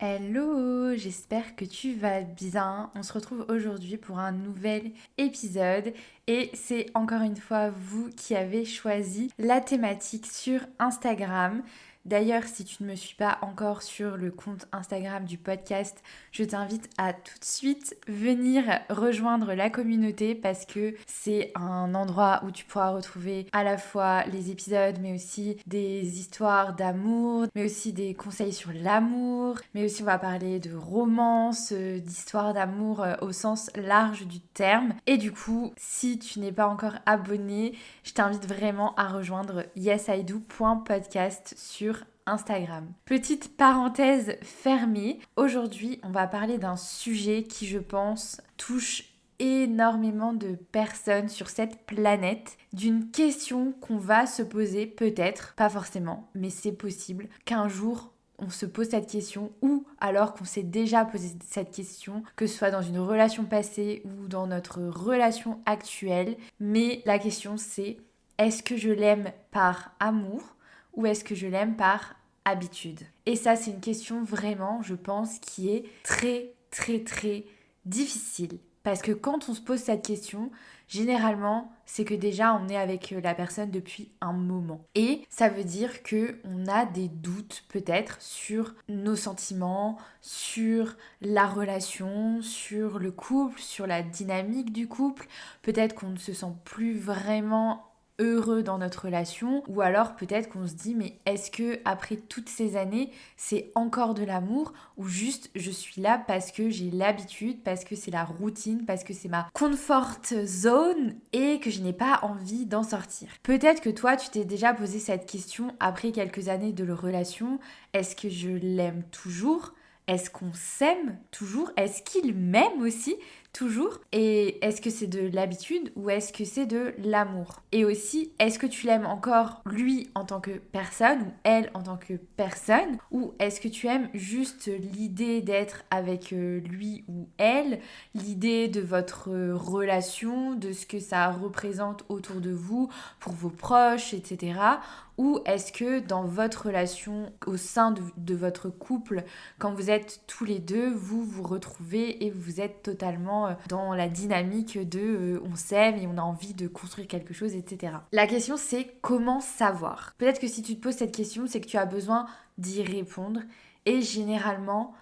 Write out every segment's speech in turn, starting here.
Hello, j'espère que tu vas bien. On se retrouve aujourd'hui pour un nouvel épisode et c'est encore une fois vous qui avez choisi la thématique sur Instagram. D'ailleurs, si tu ne me suis pas encore sur le compte Instagram du podcast, je t'invite à tout de suite venir rejoindre la communauté parce que c'est un endroit où tu pourras retrouver à la fois les épisodes, mais aussi des histoires d'amour, mais aussi des conseils sur l'amour, mais aussi on va parler de romance, d'histoires d'amour au sens large du terme. Et du coup, si tu n'es pas encore abonné, je t'invite vraiment à rejoindre yesido.podcast sur Instagram. Petite parenthèse fermée, aujourd'hui on va parler d'un sujet qui je pense touche énormément de personnes sur cette planète, d'une question qu'on va se poser peut-être, pas forcément, mais c'est possible qu'un jour on se pose cette question ou alors qu'on s'est déjà posé cette question, que ce soit dans une relation passée ou dans notre relation actuelle. Mais la question c'est, est-ce que je l'aime par amour ou est-ce que je l'aime par habitude? Et ça c'est une question vraiment, je pense, qui est très très très difficile. Parce que quand on se pose cette question, généralement, c'est que déjà on est avec la personne depuis un moment. Et ça veut dire que on a des doutes peut-être sur nos sentiments, sur la relation, sur le couple, sur la dynamique du couple. Peut-être qu'on ne se sent plus vraiment heureux dans notre relation, ou alors peut-être qu'on se dit mais est-ce que après toutes ces années c'est encore de l'amour, ou juste je suis là parce que j'ai l'habitude, parce que c'est la routine, parce que c'est ma comfort zone et que je n'ai pas envie d'en sortir. Peut-être que toi tu t'es déjà posé cette question après quelques années de relation. Est-ce que je l'aime toujours? Est-ce qu'on s'aime toujours? Est-ce qu'il m'aime aussi toujours? Et est-ce que c'est de l'habitude ou est-ce que c'est de l'amour? Et aussi, est-ce que tu l'aimes encore lui en tant que personne ou elle en tant que personne? Ou est-ce que tu aimes juste l'idée d'être avec lui ou elle, l'idée de votre relation, de ce que ça représente autour de vous, pour vos proches, etc. Ou est-ce que dans votre relation, au sein de votre couple, quand vous êtes tous les deux, vous vous retrouvez et vous êtes totalement dans la dynamique de on s'aime et on a envie de construire quelque chose, etc. La question c'est comment savoir? Peut-être que si tu te poses cette question, c'est que tu as besoin d'y répondre. Et généralement,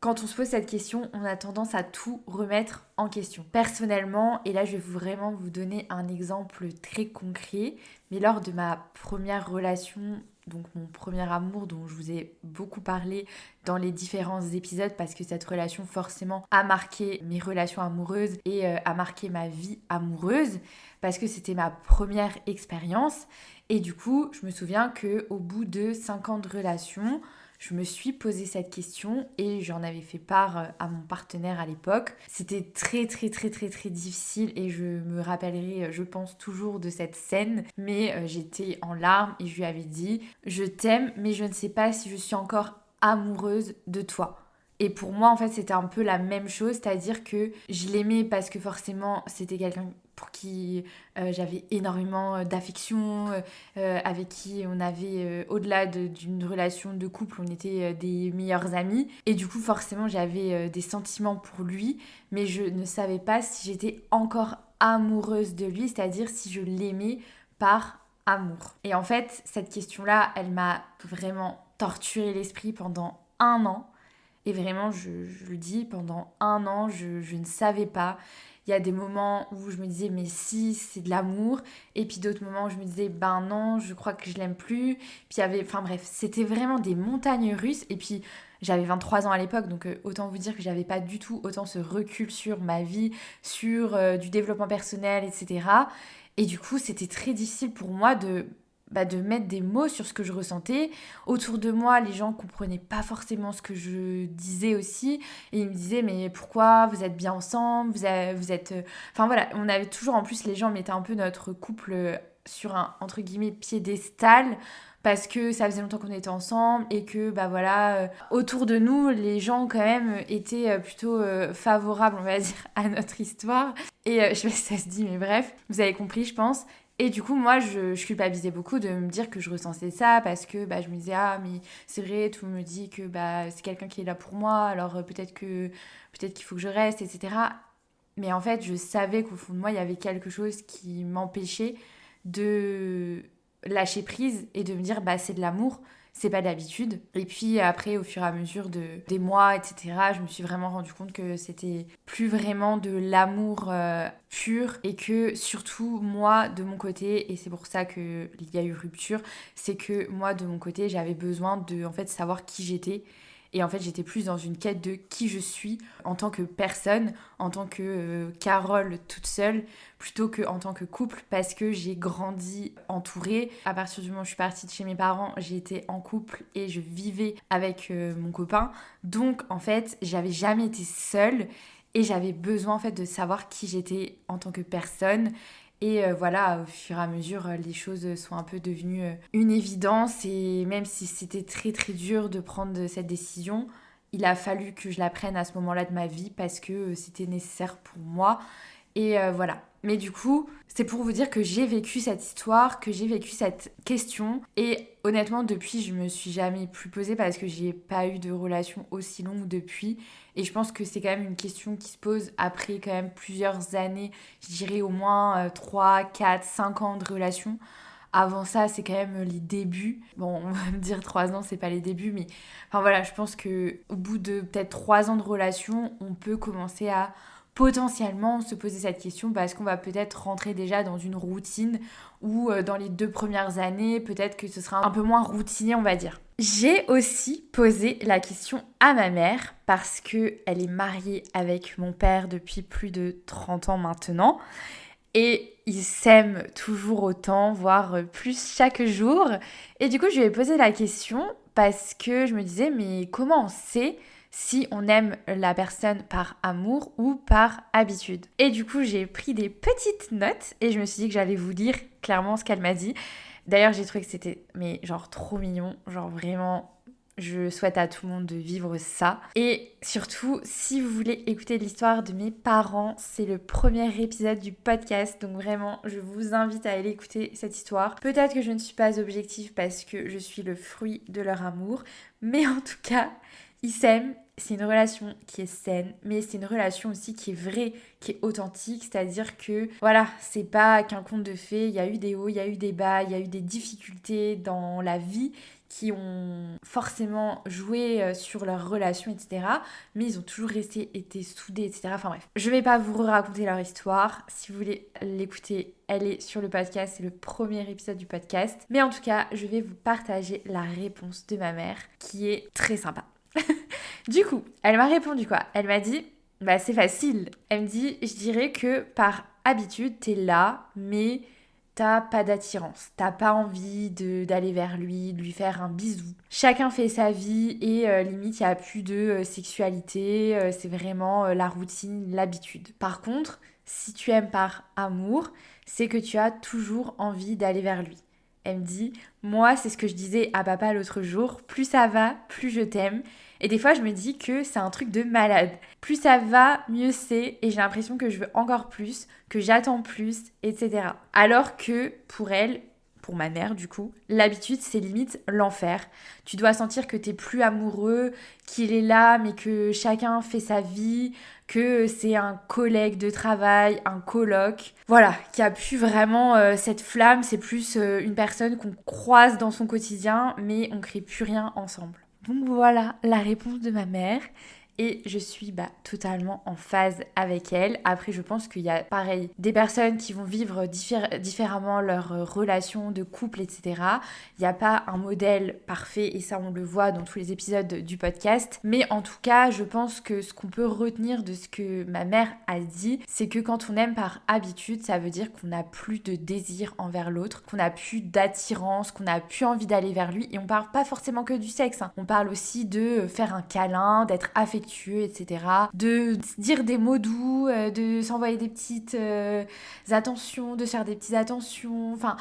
quand on se pose cette question, on a tendance à tout remettre en question. Personnellement, et là je vais vraiment vous donner un exemple très concret, mais lors de ma première relation, donc mon premier amour dont je vous ai beaucoup parlé dans les différents épisodes parce que cette relation forcément a marqué mes relations amoureuses et a marqué ma vie amoureuse parce que c'était ma première expérience. Et du coup, je me souviens qu'au bout de 5 ans de relation, je me suis posé cette question et j'en avais fait part à mon partenaire à l'époque. C'était très très très très très difficile et je me rappellerai, je pense, toujours de cette scène. Mais j'étais en larmes et je lui avais dit je t'aime mais je ne sais pas si je suis encore amoureuse de toi. Et pour moi, en fait, c'était un peu la même chose, c'est-à-dire que je l'aimais parce que forcément, c'était quelqu'un pour qui j'avais énormément d'affection, avec qui on avait, au-delà d'une relation de couple, on était des meilleurs amis. Et du coup, forcément, j'avais des sentiments pour lui, mais je ne savais pas si j'étais encore amoureuse de lui, c'est-à-dire si je l'aimais par amour. Et en fait, cette question-là, elle m'a vraiment torturé l'esprit pendant un an. Et vraiment, je le dis, pendant un an, je ne savais pas. Il y a des moments où je me disais, mais si, c'est de l'amour. Et puis d'autres moments où je me disais, ben non, je crois que je l'aime plus. Puis il y avait, enfin bref, c'était vraiment des montagnes russes. Et puis j'avais 23 ans à l'époque, donc autant vous dire que j'avais pas du tout autant ce recul sur ma vie, sur du développement personnel, etc. Et du coup, c'était très difficile pour moi de mettre des mots sur ce que je ressentais. Autour de moi, les gens comprenaient pas forcément ce que je disais aussi. Et ils me disaient, mais pourquoi vous êtes bien ensemble, vous êtes... Enfin voilà, on avait toujours, en plus, les gens mettaient un peu notre couple sur un, entre guillemets, piédestal, parce que ça faisait longtemps qu'on était ensemble et que, bah voilà, autour de nous, les gens quand même étaient plutôt favorables, on va dire, à notre histoire. Et je sais pas si ça se dit, mais bref, vous avez compris, je pense. Et du coup, moi, je culpabilisais beaucoup de me dire que je ressentais ça parce que je me disais, ah, mais c'est vrai, tout le monde me dit que c'est quelqu'un qui est là pour moi, alors peut-être qu'il faut que je reste, etc. Mais en fait, je savais qu'au fond de moi, il y avait quelque chose qui m'empêchait de lâcher prise et de me dire, c'est de l'amour, c'est pas d'habitude. Et puis après, au fur et à mesure des mois, etc., je me suis vraiment rendu compte que c'était plus vraiment de l'amour pur et que surtout moi, de mon côté, et c'est pour ça qu'il y a eu rupture, c'est que moi, de mon côté, j'avais besoin de en fait savoir qui j'étais. Et en fait, j'étais plus dans une quête de qui je suis en tant que personne, en tant que Carole toute seule, plutôt qu'en tant que couple, parce que j'ai grandi entourée. À partir du moment où je suis partie de chez mes parents, j'ai été en couple et je vivais avec mon copain. Donc, en fait, j'avais jamais été seule et j'avais besoin en fait de savoir qui j'étais en tant que personne. Et voilà, au fur et à mesure, les choses sont un peu devenues une évidence. Et même si c'était très très dur de prendre cette décision, il a fallu que je la prenne à ce moment-là de ma vie parce que c'était nécessaire pour moi. Et voilà. Mais du coup, c'est pour vous dire que j'ai vécu cette histoire, que j'ai vécu cette question. Et honnêtement, depuis, je me suis jamais plus posée parce que j'ai pas eu de relation aussi longue depuis. Et je pense que c'est quand même une question qui se pose après quand même plusieurs années, je dirais au moins 3, 4, 5 ans de relation. Avant ça, c'est quand même les débuts. Bon, on va me dire 3 ans, c'est pas les débuts, mais enfin voilà, je pense que au bout de peut-être 3 ans de relation, on peut commencer à potentiellement se poser cette question parce qu'on va peut-être rentrer déjà dans une routine ou dans les 2 premières années, peut-être que ce sera un peu moins routinier, on va dire. J'ai aussi posé la question à ma mère parce qu'elle est mariée avec mon père depuis plus de 30 ans maintenant. Et ils s'aiment toujours autant, voire plus chaque jour. Et du coup, je lui ai posé la question parce que je me disais, mais comment on sait si on aime la personne par amour ou par habitude? Et du coup, j'ai pris des petites notes et je me suis dit que j'allais vous lire clairement ce qu'elle m'a dit. D'ailleurs, j'ai trouvé que c'était mais genre trop mignon, genre vraiment je souhaite à tout le monde de vivre ça. Et surtout, si vous voulez écouter l'histoire de mes parents, c'est le premier épisode du podcast. Donc vraiment, je vous invite à aller écouter cette histoire. Peut-être que je ne suis pas objective parce que je suis le fruit de leur amour. Mais en tout cas, ils s'aiment. C'est une relation qui est saine, mais c'est une relation aussi qui est vraie, qui est authentique. C'est-à-dire que, voilà, c'est pas qu'un conte de fées. Il y a eu des hauts, il y a eu des bas, il y a eu des difficultés dans la vie qui ont forcément joué sur leur relation, etc. Mais ils ont toujours été soudés, etc. Enfin bref, je vais pas vous raconter leur histoire. Si vous voulez l'écouter, elle est sur le podcast, c'est le premier épisode du podcast. Mais en tout cas, je vais vous partager la réponse de ma mère, qui est très sympa. Du coup, elle m'a répondu quoi? Elle m'a dit, c'est facile. Elle me dit, je dirais que par habitude, t'es là, mais t'as pas d'attirance, t'as pas envie d'aller vers lui, de lui faire un bisou. Chacun fait sa vie et limite il n'y a plus de sexualité, c'est vraiment la routine, l'habitude. Par contre, si tu aimes par amour, c'est que tu as toujours envie d'aller vers lui. Elle me dit, moi c'est ce que je disais à papa l'autre jour, plus ça va, plus je t'aime. Et des fois je me dis que c'est un truc de malade. Plus ça va, mieux c'est, et j'ai l'impression que je veux encore plus, que j'attends plus, etc. Alors que pour elle, pour ma mère du coup, l'habitude c'est limite l'enfer. Tu dois sentir que t'es plus amoureux, qu'il est là mais que chacun fait sa vie, que c'est un collègue de travail, un coloc. Voilà, qu'il n'y a plus vraiment cette flamme, c'est plus une personne qu'on croise dans son quotidien mais on crée plus rien ensemble. Donc voilà la réponse de ma mère. Et je suis totalement en phase avec elle. Après, je pense qu'il y a, pareil, des personnes qui vont vivre différemment leur relation de couple, etc. Il n'y a pas un modèle parfait, et ça, on le voit dans tous les épisodes du podcast. Mais en tout cas, je pense que ce qu'on peut retenir de ce que ma mère a dit, c'est que quand on aime par habitude, ça veut dire qu'on n'a plus de désir envers l'autre, qu'on n'a plus d'attirance, qu'on n'a plus envie d'aller vers lui. Et on parle pas forcément que du sexe, hein. On parle aussi de faire un câlin, d'être affectueux, etc. De dire des mots doux, de s'envoyer des petites attentions, de faire des petites attentions. Enfin,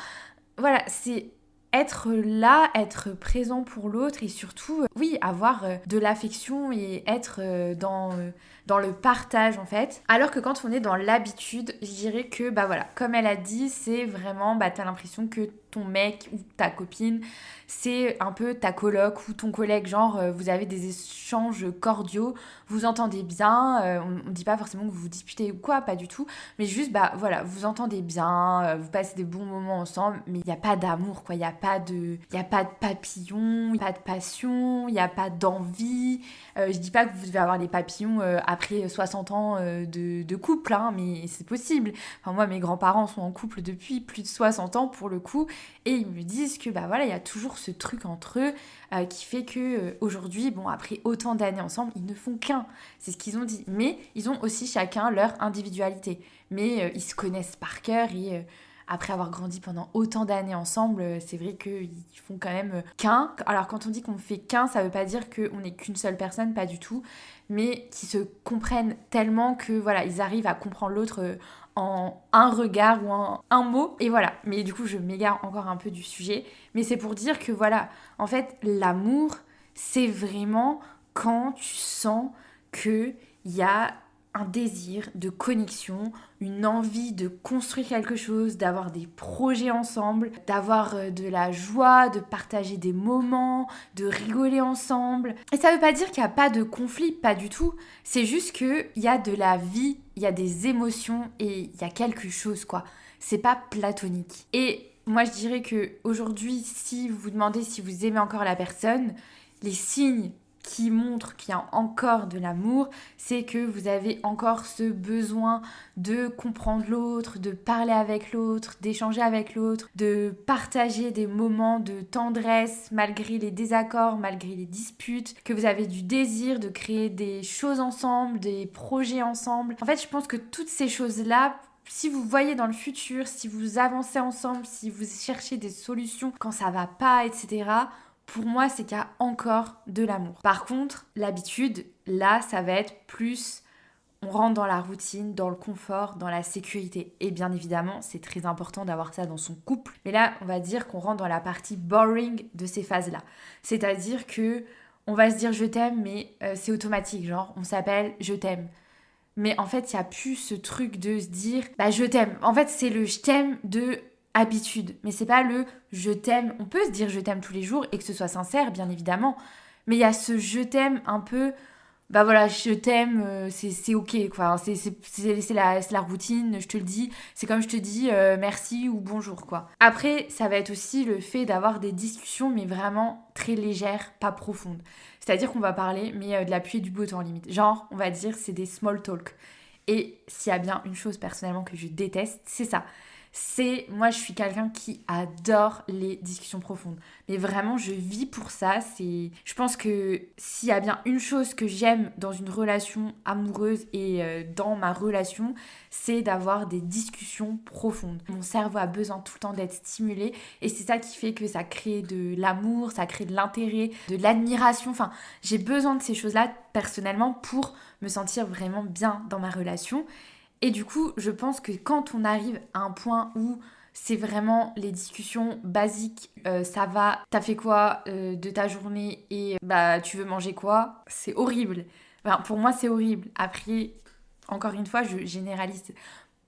voilà, c'est être là, être présent pour l'autre et surtout, oui, avoir de l'affection et être dans le partage en fait. Alors que quand on est dans l'habitude, je dirais que bah voilà, comme elle a dit, c'est vraiment bah t'as l'impression que ton mec ou ta copine, c'est un peu ta coloc ou ton collègue, genre vous avez des échanges cordiaux, vous entendez bien, on dit pas forcément que vous vous disputez ou quoi, pas du tout, mais juste bah voilà, vous entendez bien, vous passez des bons moments ensemble, mais il n'y a pas d'amour quoi, il n'y a pas de papillons, pas de passion, il n'y a pas d'envie. Je dis pas que vous devez avoir les papillons après 60 ans de couple, hein, mais c'est possible. Enfin, moi, mes grands-parents sont en couple depuis plus de 60 ans pour le coup, et ils me disent que bah voilà, il y a toujours ce truc entre eux qui fait que aujourd'hui, bon, après autant d'années ensemble, ils ne font qu'un. C'est ce qu'ils ont dit. Mais ils ont aussi chacun leur individualité. Mais ils se connaissent par cœur et après avoir grandi pendant autant d'années ensemble, c'est vrai qu'ils font quand même qu'un. Alors quand on dit qu'on fait qu'un, ça veut pas dire qu'on n'est qu'une seule personne, pas du tout, mais qui se comprennent tellement que voilà, ils arrivent à comprendre l'autre en un regard ou en un mot. Et voilà, mais du coup je m'égare encore un peu du sujet, mais c'est pour dire que voilà, en fait l'amour, c'est vraiment quand tu sens qu'il y a un désir de connexion, une envie de construire quelque chose, d'avoir des projets ensemble, d'avoir de la joie, de partager des moments, de rigoler ensemble. Et ça veut pas dire qu'il n'y a pas de conflit, pas du tout. C'est juste qu'il y a de la vie, il y a des émotions et il y a quelque chose quoi. C'est pas platonique. Et moi je dirais que aujourd'hui, si vous vous demandez si vous aimez encore la personne, les signes qui montre qu'il y a encore de l'amour, c'est que vous avez encore ce besoin de comprendre l'autre, de parler avec l'autre, d'échanger avec l'autre, de partager des moments de tendresse malgré les désaccords, malgré les disputes, que vous avez du désir de créer des choses ensemble, des projets ensemble. En fait, je pense que toutes ces choses-là, si vous voyez dans le futur, si vous avancez ensemble, si vous cherchez des solutions quand ça va pas, etc., pour moi, c'est qu'il y a encore de l'amour. Par contre, l'habitude, là, ça va être plus, on rentre dans la routine, dans le confort, dans la sécurité. Et bien évidemment, c'est très important d'avoir ça dans son couple. Mais là, on va dire qu'on rentre dans la partie boring de ces phases-là. C'est-à-dire que on va se dire je t'aime, mais c'est automatique. Genre, on s'appelle je t'aime. Mais en fait, il n'y a plus ce truc de se dire bah je t'aime. En fait, c'est le je t'aime de habitude, mais c'est pas le je t'aime. On peut se dire je t'aime tous les jours et que ce soit sincère, bien évidemment, mais il y a ce je t'aime un peu, bah voilà, je t'aime, c'est ok, quoi. C'est la routine, je te le dis. C'est comme je te dis merci ou bonjour, quoi. Après, ça va être aussi le fait d'avoir des discussions, mais vraiment très légères, pas profondes. C'est-à-dire qu'on va parler, mais de la pluie et du beau temps, limite. Genre, on va dire, c'est des small talk. Et s'il y a bien une chose personnellement que je déteste, c'est ça. Moi je suis quelqu'un qui adore les discussions profondes, mais vraiment je vis pour ça. Je pense que s'il y a bien une chose que j'aime dans une relation amoureuse et dans ma relation, c'est d'avoir des discussions profondes. Mon cerveau a besoin tout le temps d'être stimulé et c'est ça qui fait que ça crée de l'amour, ça crée de l'intérêt, de l'admiration. Enfin, j'ai besoin de ces choses-là personnellement pour me sentir vraiment bien dans ma relation. Et du coup, je pense que quand on arrive à un point où c'est vraiment les discussions basiques, ça va, t'as fait quoi de ta journée et bah tu veux manger quoi, c'est horrible. Enfin, pour moi, c'est horrible. Après, encore une fois, je généralise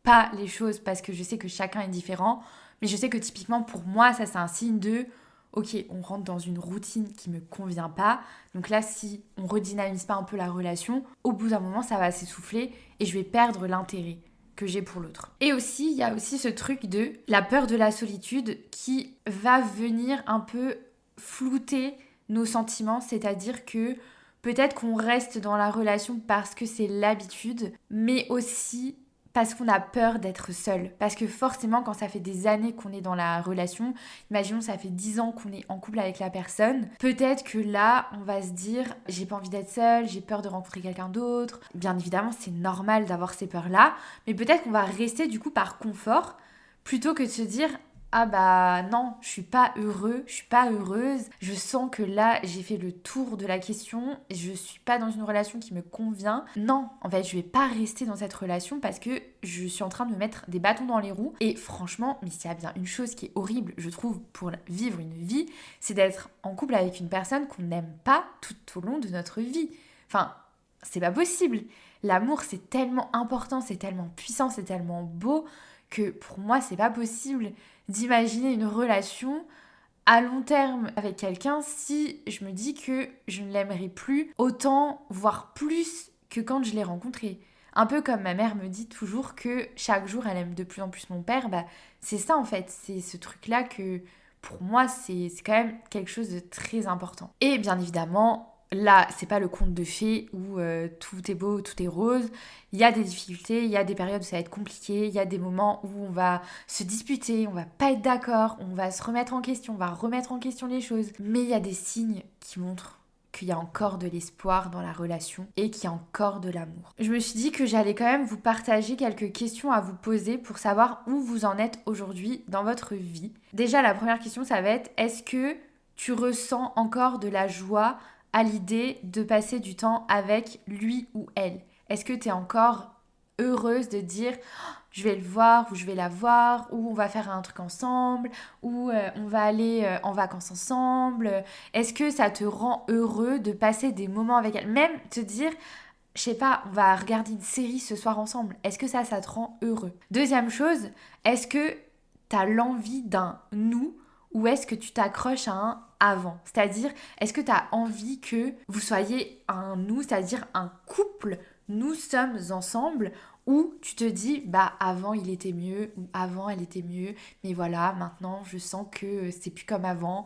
pas les choses parce que je sais que chacun est différent, mais je sais que typiquement pour moi, ça c'est un signe de ok, on rentre dans une routine qui me convient pas. Donc là, si on redynamise pas un peu la relation, au bout d'un moment, ça va s'essouffler et je vais perdre l'intérêt que j'ai pour l'autre. Et aussi, il y a aussi ce truc de la peur de la solitude qui va venir un peu flouter nos sentiments, c'est-à-dire que peut-être qu'on reste dans la relation parce que c'est l'habitude, mais aussi parce qu'on a peur d'être seul. Parce que forcément, quand ça fait des années qu'on est dans la relation, imaginons ça fait 10 ans qu'on est en couple avec la personne, peut-être que là, on va se dire « j'ai pas envie d'être seule, j'ai peur de rencontrer quelqu'un d'autre ». Bien évidemment, c'est normal d'avoir ces peurs-là, mais peut-être qu'on va rester du coup par confort, plutôt que de se dire ah bah non, je suis pas heureux, je suis pas heureuse, je sens que là j'ai fait le tour de la question, je suis pas dans une relation qui me convient. Non, en fait je vais pas rester dans cette relation parce que je suis en train de me mettre des bâtons dans les roues. Et franchement, mais s'il y a bien une chose qui est horrible, je trouve, pour vivre une vie, c'est d'être en couple avec une personne qu'on n'aime pas tout au long de notre vie. Enfin, c'est pas possible. L'amour c'est tellement important, c'est tellement puissant, c'est tellement beau que pour moi c'est pas possible d'imaginer une relation à long terme avec quelqu'un si je me dis que je ne l'aimerai plus autant, voire plus que quand je l'ai rencontré. Un peu comme ma mère me dit toujours que chaque jour elle aime de plus en plus mon père, bah c'est ça en fait, c'est ce truc-là que pour moi c'est quand même quelque chose de très important. Et bien évidemment, là, c'est pas le conte de fées où tout est beau, tout est rose. Il y a des difficultés, il y a des périodes où ça va être compliqué, il y a des moments où on va se disputer, on va pas être d'accord, on va se remettre en question, on va remettre en question les choses. Mais il y a des signes qui montrent qu'il y a encore de l'espoir dans la relation et qu'il y a encore de l'amour. Je me suis dit que j'allais quand même vous partager quelques questions à vous poser pour savoir où vous en êtes aujourd'hui dans votre vie. Déjà, la première question, ça va être, est-ce que tu ressens encore de la joie à l'idée de passer du temps avec lui ou elle? Est-ce que tu es encore heureuse de dire oh, je vais le voir ou je vais la voir, ou on va faire un truc ensemble, ou on va aller en vacances ensemble? Est-ce que ça te rend heureux de passer des moments avec elle? Même te dire, je sais pas, on va regarder une série ce soir ensemble. Est-ce que ça te rend heureux? Deuxième chose, est-ce que tu as l'envie d'un nous ou est-ce que tu t'accroches à un avant? C'est-à-dire, est-ce que tu as envie que vous soyez un nous, c'est-à-dire un couple, nous sommes ensemble, ou tu te dis, bah avant il était mieux, ou avant elle était mieux, mais voilà, maintenant je sens que c'est plus comme avant.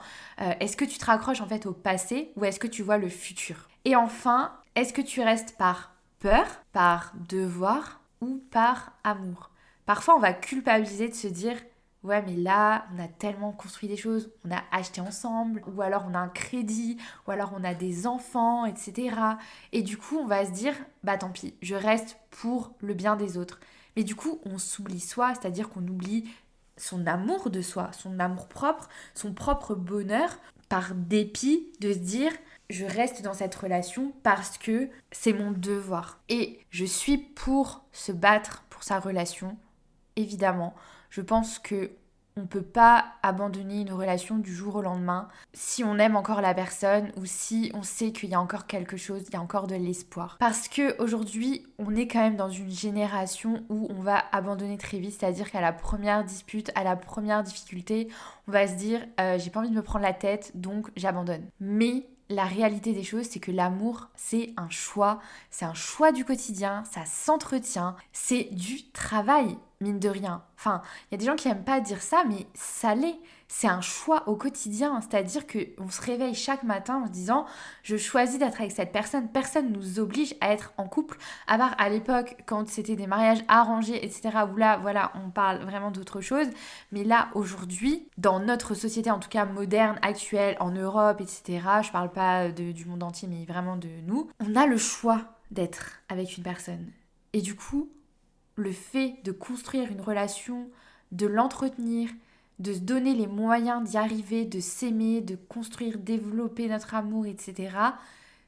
Est-ce que tu te raccroches en fait au passé ou est-ce que tu vois le futur? Et enfin, est-ce que tu restes par peur, par devoir ou par amour? Parfois on va culpabiliser de se dire, ouais, mais là, on a tellement construit des choses, on a acheté ensemble, ou alors on a un crédit, ou alors on a des enfants, etc. Et du coup, on va se dire, bah tant pis, je reste pour le bien des autres. Mais du coup, on s'oublie soi, c'est-à-dire qu'on oublie son amour de soi, son amour propre, son propre bonheur, par dépit de se dire, je reste dans cette relation parce que c'est mon devoir. Et je suis pour se battre pour sa relation, évidemment. Je pense que on peut pas abandonner une relation du jour au lendemain si on aime encore la personne ou si on sait qu'il y a encore quelque chose, il y a encore de l'espoir. Parce que aujourd'hui, on est quand même dans une génération où on va abandonner très vite, c'est-à-dire qu'à la première dispute, à la première difficulté, on va se dire j'ai pas envie de me prendre la tête, donc j'abandonne. Mais la réalité des choses, c'est que l'amour, c'est un choix du quotidien, ça s'entretient, c'est du travail, mine de rien. Enfin, il y a des gens qui n'aiment pas dire ça, mais ça l'est. C'est un choix au quotidien, c'est-à-dire qu'on se réveille chaque matin en se disant je choisis d'être avec cette personne, personne ne nous oblige à être en couple, à part à l'époque quand c'était des mariages arrangés, etc. où là, voilà, on parle vraiment d'autre chose, mais là, aujourd'hui, dans notre société, en tout cas moderne, actuelle, en Europe, etc., je parle pas du monde entier, mais vraiment de nous, on a le choix d'être avec une personne. Et du coup, le fait de construire une relation, de l'entretenir, de se donner les moyens d'y arriver, de s'aimer, de construire, développer notre amour, etc.,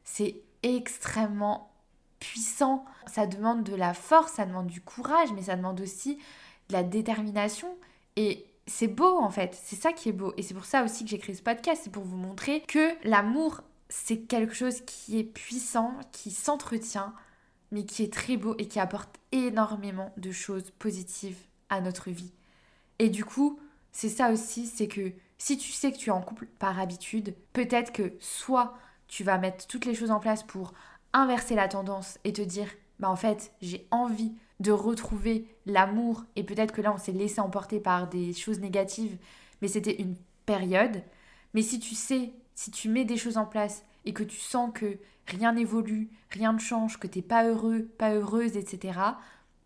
c'est extrêmement puissant. Ça demande de la force, ça demande du courage, mais ça demande aussi de la détermination. Et c'est beau en fait, c'est ça qui est beau. Et c'est pour ça aussi que j'ai créé ce podcast, c'est pour vous montrer que l'amour, c'est quelque chose qui est puissant, qui s'entretient, mais qui est très beau et qui apporte énormément de choses positives à notre vie. Et du coup, c'est ça aussi, c'est que si tu sais que tu es en couple par habitude, peut-être que soit tu vas mettre toutes les choses en place pour inverser la tendance et te dire, bah en fait, j'ai envie de retrouver l'amour et peut-être que là, on s'est laissé emporter par des choses négatives, mais c'était une période. Mais si tu sais, si tu mets des choses en place et que tu sens que rien n'évolue, rien ne change, que t'es pas heureux, pas heureuse, etc.,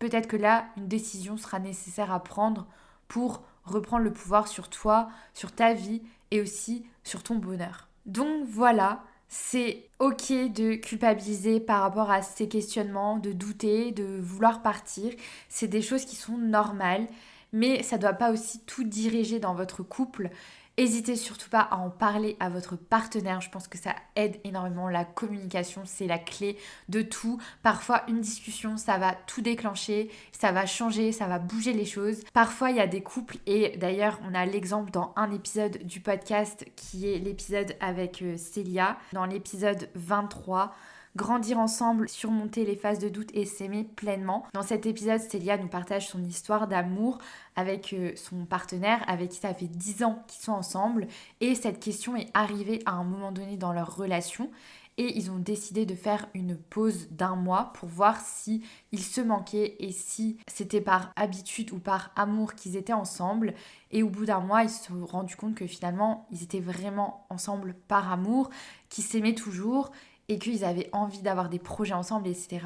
peut-être que là, une décision sera nécessaire à prendre pour reprendre le pouvoir sur toi, sur ta vie et aussi sur ton bonheur. Donc voilà, c'est ok de culpabiliser par rapport à ces questionnements, de douter, de vouloir partir. C'est des choses qui sont normales. mais ça doit pas aussi tout diriger dans votre couple. N'hésitez surtout pas à en parler à votre partenaire. Je pense que ça aide énormément. La communication, c'est la clé de tout. Parfois, une discussion, ça va tout déclencher, ça va changer, ça va bouger les choses. Parfois, il y a des couples, et d'ailleurs, on a l'exemple dans un épisode du podcast qui est l'épisode avec Célia, dans l'épisode 23. Grandir ensemble, surmonter les phases de doute et s'aimer pleinement. Dans cet épisode, Célia nous partage son histoire d'amour avec son partenaire, avec qui ça fait 10 ans qu'ils sont ensemble. Et cette question est arrivée à un moment donné dans leur relation. Et ils ont décidé de faire une pause d'1 mois pour voir si ils se manquaient et si c'était par habitude ou par amour qu'ils étaient ensemble. Et au bout d'1 mois, ils se sont rendus compte que finalement, ils étaient vraiment ensemble par amour, qu'ils s'aimaient toujours et qu'ils avaient envie d'avoir des projets ensemble, etc.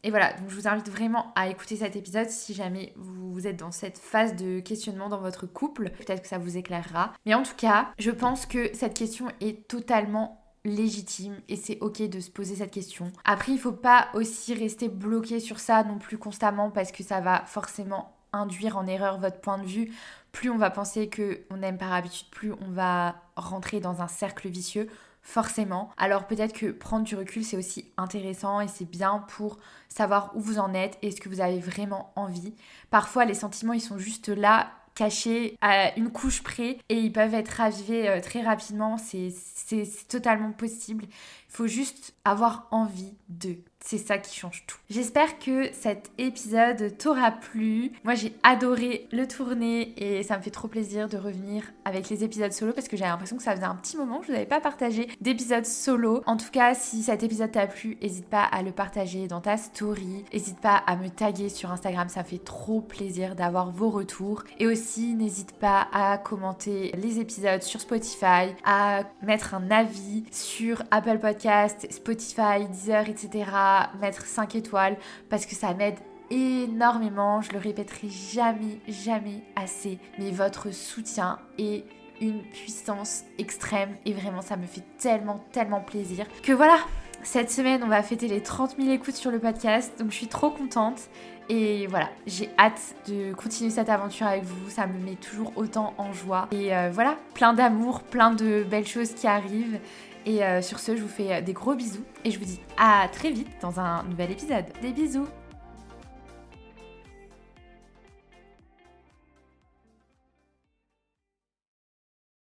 Et voilà, donc je vous invite vraiment à écouter cet épisode si jamais vous êtes dans cette phase de questionnement dans votre couple. Peut-être que ça vous éclairera. Mais en tout cas, je pense que cette question est totalement légitime et c'est ok de se poser cette question. Après, il faut pas aussi rester bloqué sur ça non plus constamment parce que ça va forcément induire en erreur votre point de vue. Plus on va penser qu'on aime par habitude, plus on va rentrer dans un cercle vicieux. Forcément. Alors peut-être que prendre du recul, c'est aussi intéressant et c'est bien pour savoir où vous en êtes et ce que vous avez vraiment envie. Parfois, les sentiments, ils sont juste là, cachés à une couche près et ils peuvent être ravivés très rapidement. C'est totalement possible. Il faut juste avoir envie d'eux. C'est ça qui change tout. J'espère que cet épisode t'aura plu. Moi, j'ai adoré le tourner et ça me fait trop plaisir de revenir avec les épisodes solo parce que j'ai l'impression que ça faisait un petit moment que je n'avais pas partagé d'épisodes solo. En tout cas, si cet épisode t'a plu, n'hésite pas à le partager dans ta story. N'hésite pas à me taguer sur Instagram, ça me fait trop plaisir d'avoir vos retours. Et aussi, n'hésite pas à commenter les épisodes sur Spotify, à mettre un avis sur Apple Podcast, Spotify, Deezer, etc. Mettre 5 étoiles parce que ça m'aide énormément, je le répéterai jamais assez, mais votre soutien est une puissance extrême et vraiment ça me fait tellement plaisir que voilà, cette semaine on va fêter les 30 000 écoutes sur le podcast, donc je suis trop contente et voilà, j'ai hâte de continuer cette aventure avec vous, ça me met toujours autant en joie et voilà, plein d'amour, plein de belles choses qui arrivent. Et sur ce, je vous fais des gros bisous et je vous dis à très vite dans un nouvel épisode. Des bisous!